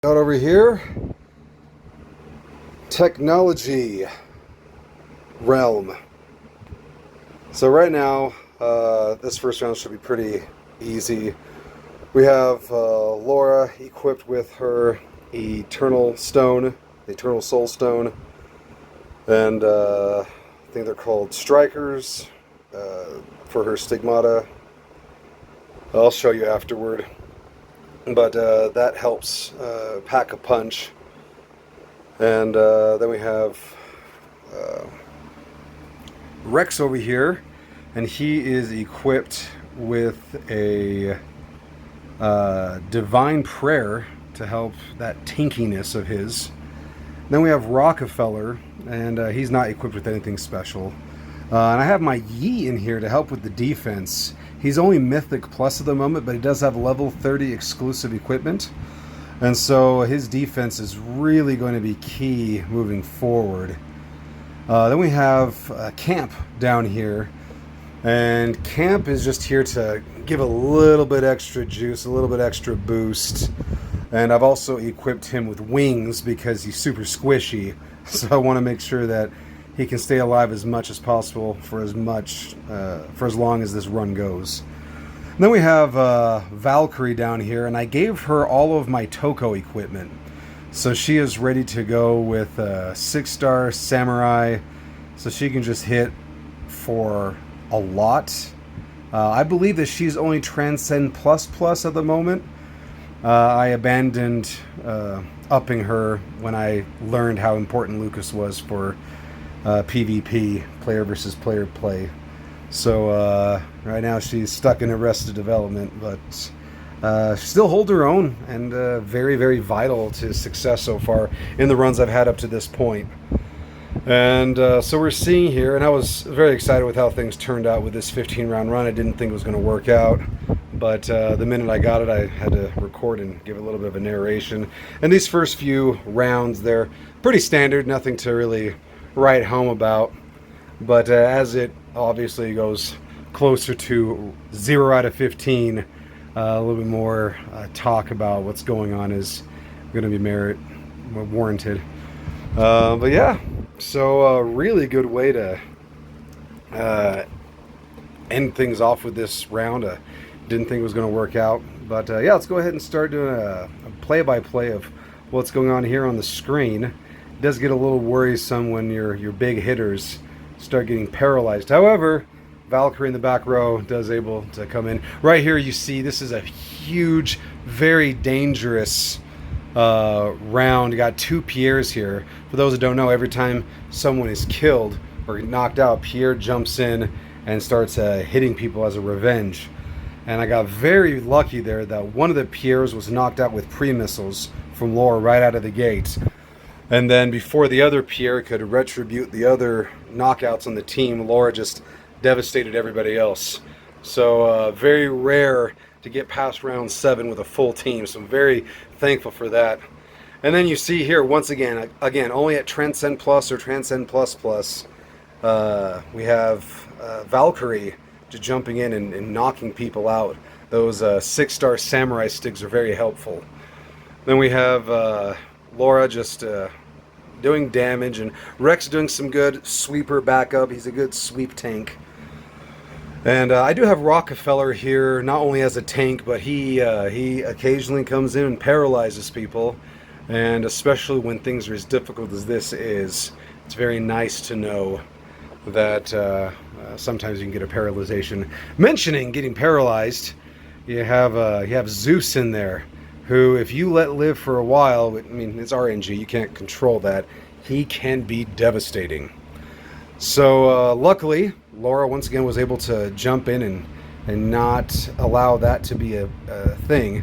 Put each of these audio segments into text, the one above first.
Out over here, technology realm. So right now, this first round should be pretty easy. We have Laura equipped with her Eternal Stone, Eternal Soul Stone, and I think they're called Strikers for her Stigmata. I'll show you afterward. But that helps pack a punch. And then we have Rex over here, and he is equipped with a Divine Prayer to help that tankiness of his. Then we have Rockefeller, and he's not equipped with anything special. And I have my Yi in here to help with the defense. He's only Mythic Plus at the moment, but he does have level 30 exclusive equipment. And so his defense is really going to be key moving forward. Then we have Camp down here. And Camp is just here to give a little bit extra juice, a little bit extra boost. And I've also equipped him with wings because he's super squishy. So I want to make sure that he can stay alive as much as possible for as long as this run goes. And then we have Valkyrie down here, and I gave her all of my Toko equipment. So she is ready to go with 6-star Samurai, so she can just hit for a lot. I believe that she's only Transcend Plus Plus at the moment. I abandoned upping her when I learned how important Lucas was for PvP, player versus player play. So right now she's stuck in Arrested Development, but still hold her own and very, very vital to success so far in the runs I've had up to this point. And so we're seeing here, and I was very excited with how things turned out with this 15-round run. I didn't think it was going to work out, but the minute I got it, I had to record and give a little bit of a narration. And these first few rounds, they're pretty standard, nothing to really write home about. But as it obviously goes closer to 0 out of 15, a little bit more talk about what's going on is going to be warranted. But yeah, so a really good way to end things off with this round. Didn't think it was going to work out, but yeah, let's go ahead and start doing a play-by-play of what's going on here on the screen. It does get a little worrisome when your big hitters start getting paralyzed. However, Valkyrie in the back row does able to come in. Right here you see this is a huge, very dangerous round. You got 2 Pierres here. For those that don't know, every time someone is killed or knocked out, Pierre jumps in and starts hitting people as a revenge. And I got very lucky there that one of the Pierres was knocked out with pre-missiles from Laura right out of the gate. And then before the other Pierre could retribute the other knockouts on the team, Laura just devastated everybody else. So very rare to get past round 7 with a full team. So I'm very thankful for that. And then you see here, once again, only at Transcend Plus or Transcend Plus Plus, we have Valkyrie just jumping in and knocking people out. Those 6-star Samurai sticks are very helpful. Then we have Laura just doing damage, and Rex doing some good sweeper backup. He's a good sweep tank. And I do have Rockefeller here, not only as a tank, but he occasionally comes in and paralyzes people. And especially when things are as difficult as this is, it's very nice to know that sometimes you can get a paralyzation. Mentioning getting paralyzed, you have Zeus in there, who, if you let live for a while, I mean, it's RNG, you can't control that, he can be devastating. So luckily, Laura once again was able to jump in and not allow that to be a thing.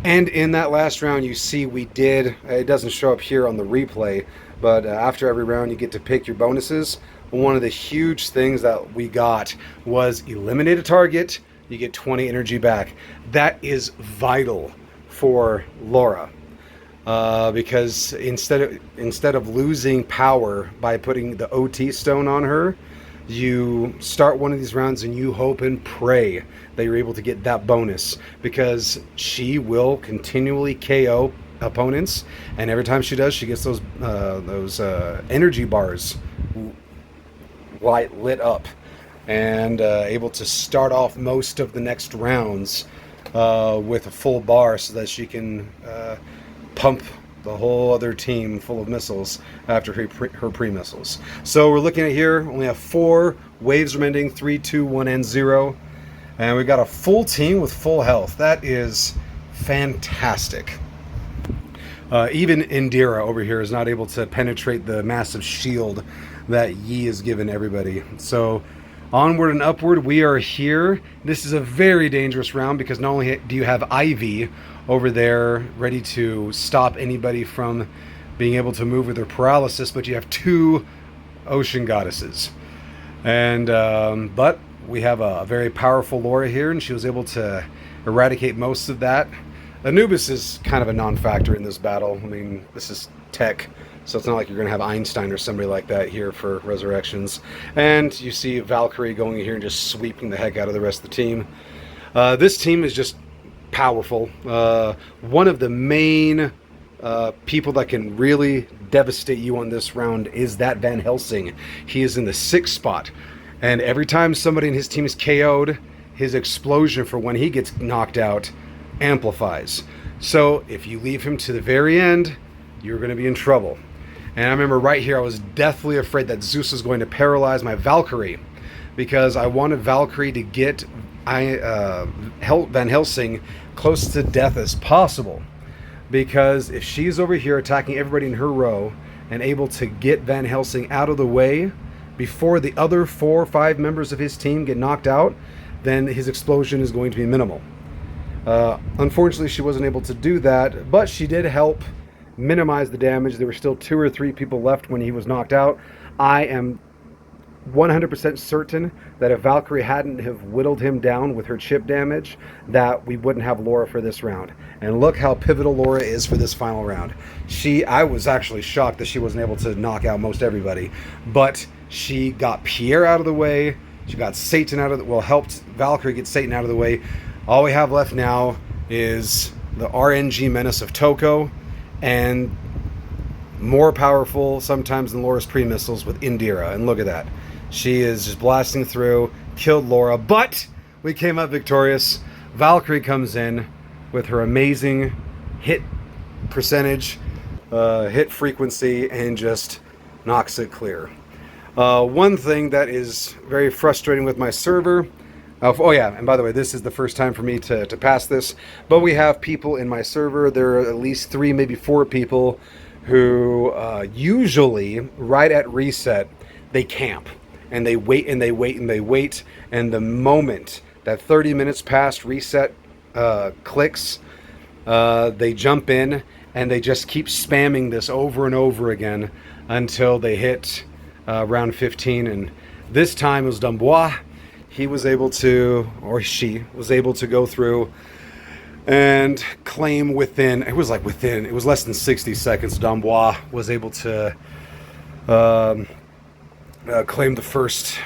And in that last round, you see we did, it doesn't show up here on the replay, but after every round you get to pick your bonuses. One of the huge things that we got was eliminate a target, you get 20 energy back. That is vital for Laura, because instead of losing power by putting the OT stone on her, you start one of these rounds and you hope and pray that you're able to get that bonus, because she will continually KO opponents, and every time she does, she gets those energy bars lit up, and able to start off most of the next rounds with a full bar, so that she can pump the whole other team full of missiles after her pre-missiles. So we're looking at here, only have 4 waves remaining, 3, 2, 1, and 0. And we've got a full team with full health. That is fantastic. Even Indira over here is not able to penetrate the massive shield that Yi has given everybody. So onward and upward, we are here. This is a very dangerous round, because not only do you have Ivy over there ready to stop anybody from being able to move with their paralysis, but you have 2 ocean goddesses. And but we have a very powerful Laura here, and she was able to eradicate most of that. Anubis is kind of a non-factor in this battle. I mean, this is tech, so it's not like you're going to have Einstein or somebody like that here for resurrections. And you see Valkyrie going in here and just sweeping the heck out of the rest of the team. This team is just powerful. One of the main people that can really devastate you on this round is that Van Helsing. He is in the 6th spot, and every time somebody in his team is KO'd, his explosion for when he gets knocked out amplifies. So if you leave him to the very end, you're going to be in trouble. And I remember right here, I was deathly afraid that Zeus was going to paralyze my Valkyrie, because I wanted Valkyrie to get Van Helsing close to death as possible. Because if she's over here attacking everybody in her row and able to get Van Helsing out of the way before the other 4 or 5 members of his team get knocked out, then his explosion is going to be minimal. Unfortunately, she wasn't able to do that, but she did help minimize the damage. There were still 2 or 3 people left when he was knocked out. I am 100% certain that if Valkyrie hadn't have whittled him down with her chip damage, that we wouldn't have Laura for this round. And look how pivotal Laura is for this final round. I was actually shocked that she wasn't able to knock out most everybody, but she got Pierre out of the way. She got Satan out of the, helped Valkyrie get Satan out of the way. All we have left now is the RNG menace of Toko, and more powerful sometimes than Laura's pre-missiles with Indira. And look at that. She is just blasting through, killed Laura, but we came up victorious. Valkyrie comes in with her amazing hit percentage, hit frequency, and just knocks it clear. One thing that is very frustrating with my server, oh yeah, and by the way, this is the first time for me to pass this, but we have people in my server. There are at least 3, maybe 4 people who usually right at reset, they camp. And they wait and they wait and they wait. And the moment that 30 minutes past reset clicks, they jump in and they just keep spamming this over and over again until they hit round 15. And this time it was Dambois. He was able to, or she was able to go through and claim within, it was less than 60 seconds, Dambois was able to claim the first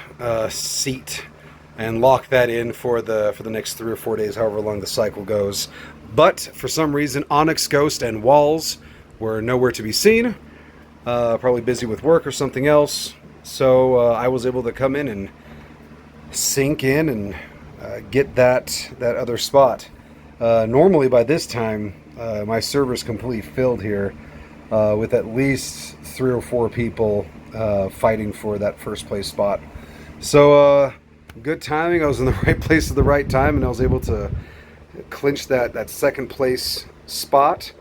seat and lock that in for the next 3 or 4 days, however long the cycle goes. But for some reason, Onyx Ghost and Walls were nowhere to be seen. Probably busy with work or something else. So I was able to come in and sink in and get that other spot. Normally by this time, my server is completely filled here with at least 3 or 4 people fighting for that first place spot. So good timing. I was in the right place at the right time, and I was able to clinch that second place spot.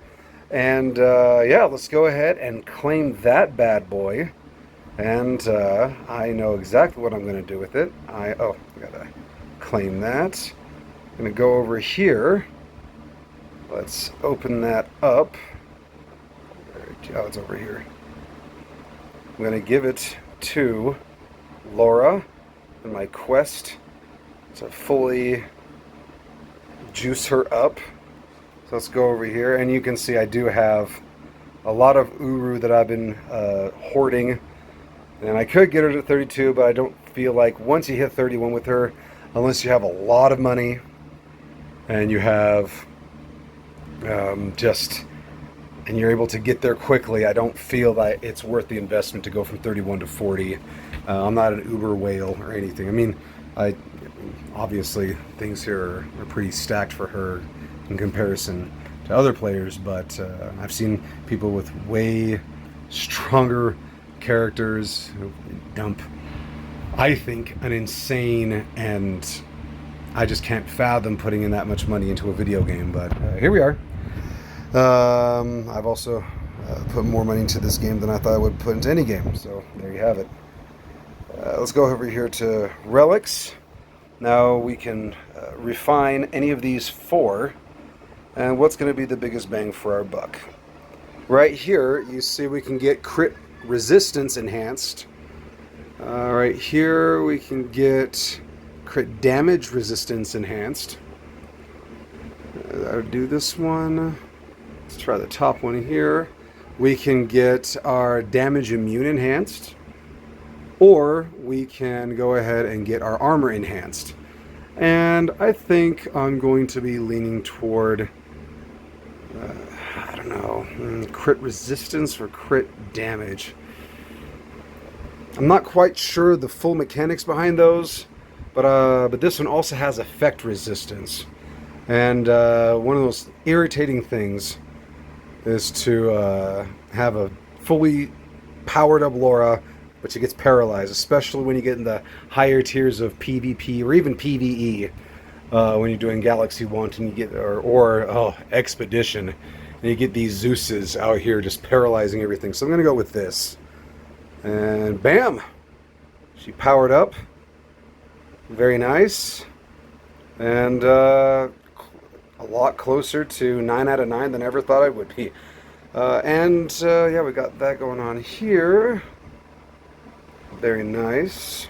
And yeah, let's go ahead and claim that bad boy. And I know exactly what I'm going to do with it. I gotta claim that. I'm going to go over here. Let's open that up. Oh, it's over here. I'm going to give it to Laura in my quest to fully juice her up. So let's go over here, and you can see I do have a lot of Uru that I've been hoarding, and I could get her to 32, but I don't feel like once you hit 31 with her, unless you have a lot of money and you have just and you're able to get there quickly, I don't feel that it's worth the investment to go from 31 to 40. I'm not an uber whale or anything. I mean, obviously things here are pretty stacked for her in comparison to other players, but I've seen people with way stronger characters who dump, I think, an insane, and I just can't fathom putting in that much money into a video game, but here we are. I've also put more money into this game than I thought I would put into any game, so there you have it. Let's go over here to relics. Now we can refine any of these 4, and what's going to be the biggest bang for our buck. Right here, you see we can get crit resistance enhanced. Right here, we can get crit damage resistance enhanced. I'll do this one. Let's try the top one here. We can get our damage immune enhanced, or we can go ahead and get our armor enhanced. And I think I'm going to be leaning toward, I don't know, crit resistance or crit damage. I'm not quite sure the full mechanics behind those, but this one also has effect resistance. And one of those irritating things is to have a fully powered up Laura, but she gets paralyzed, especially when you get in the higher tiers of PvP or even PvE. When you're doing Galaxy 1 and you get, or Expedition, and you get these Zeuses out here just paralyzing everything. So I'm going to go with this. And bam! She powered up. Very nice. And a lot closer to 9 out of 9 than I ever thought I would be. Yeah, we got that going on here. Very nice.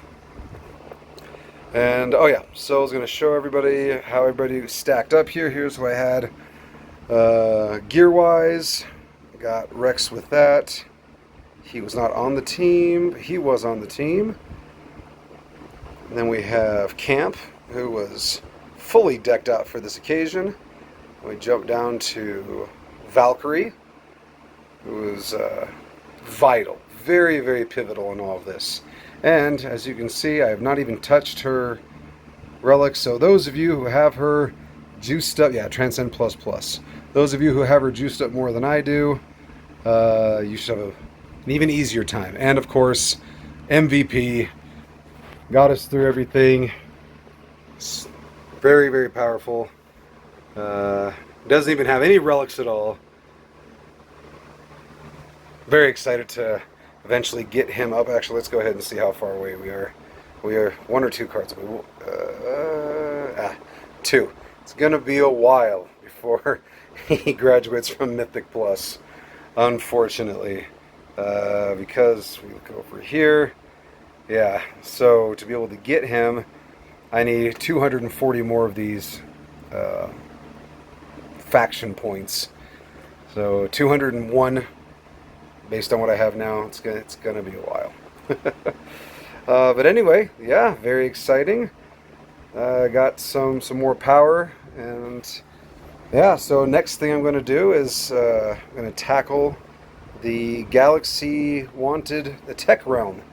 And oh yeah, so I was going to show everybody how everybody stacked up here. Here's what I had. Gear wise, got Rex with that. He was not on the team, but he was on the team. And then we have Camp, who was fully decked out for this occasion. We jump down to Valkyrie, who was vital, very, very pivotal in all of this. And as you can see, I have not even touched her relic. So those of you who have her juiced up, yeah, Transcend Plus Plus. Those of you who have her juiced up more than I do, you should have an even easier time. And of course, MVP got us through everything. It's very, very powerful. Doesn't even have any relics at all. Very excited to eventually get him up. Actually, let's go ahead and see how far away we are. We are 1 or 2 cards away. 2. It's gonna be a while before he graduates from Mythic Plus, unfortunately, because we look over here. Yeah, so to be able to get him, I need 240 more of these faction points. So 201. Based on what I have now, it's gonna be a while. But anyway, yeah, very exciting. Got some more power, and yeah. So next thing I'm going to do is I'm going to tackle the Galaxy Wanted, the Tech Realm.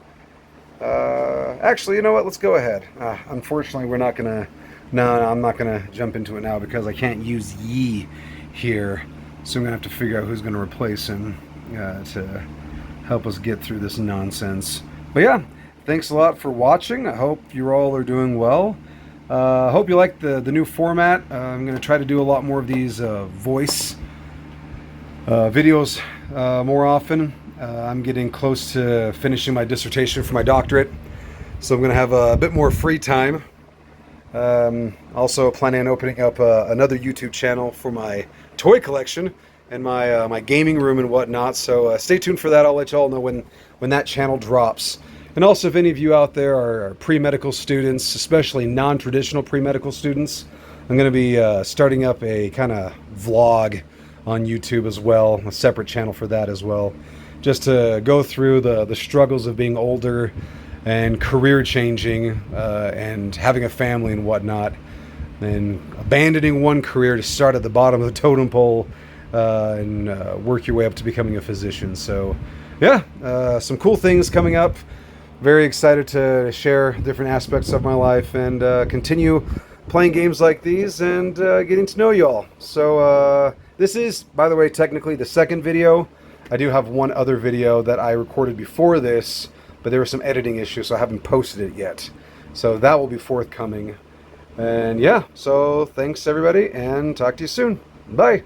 Actually, you know what? Let's go ahead. Unfortunately, we're not gonna. No, I'm not gonna jump into it now because I can't use Yi here. So I'm gonna have to figure out who's going to replace him. To help us get through this nonsense. But yeah, thanks a lot for watching. I hope you all are doing well. I hope you like the new format. I'm going to try to do a lot more of these voice videos more often. I'm getting close to finishing my dissertation for my doctorate, so I'm going to have a bit more free time. Also planning on opening up another YouTube channel for my toy collection and my gaming room and whatnot. So stay tuned for that. I'll let you all know when that channel drops. And also, if any of you out there are pre-medical students, especially non-traditional pre-medical students, I'm going to be starting up a kind of vlog on YouTube as well, a separate channel for that as well, just to go through the struggles of being older and career changing and having a family and whatnot, and abandoning one career to start at the bottom of the totem pole and work your way up to becoming a physician. So yeah, some cool things coming up. Very excited to share different aspects of my life and continue playing games like these and getting to know y'all. So this is, by the way, technically the second video. I do have one other video that I recorded before this, but there were some editing issues, so I haven't posted it yet. So that will be forthcoming. And yeah, so thanks everybody, and talk to you soon. Bye.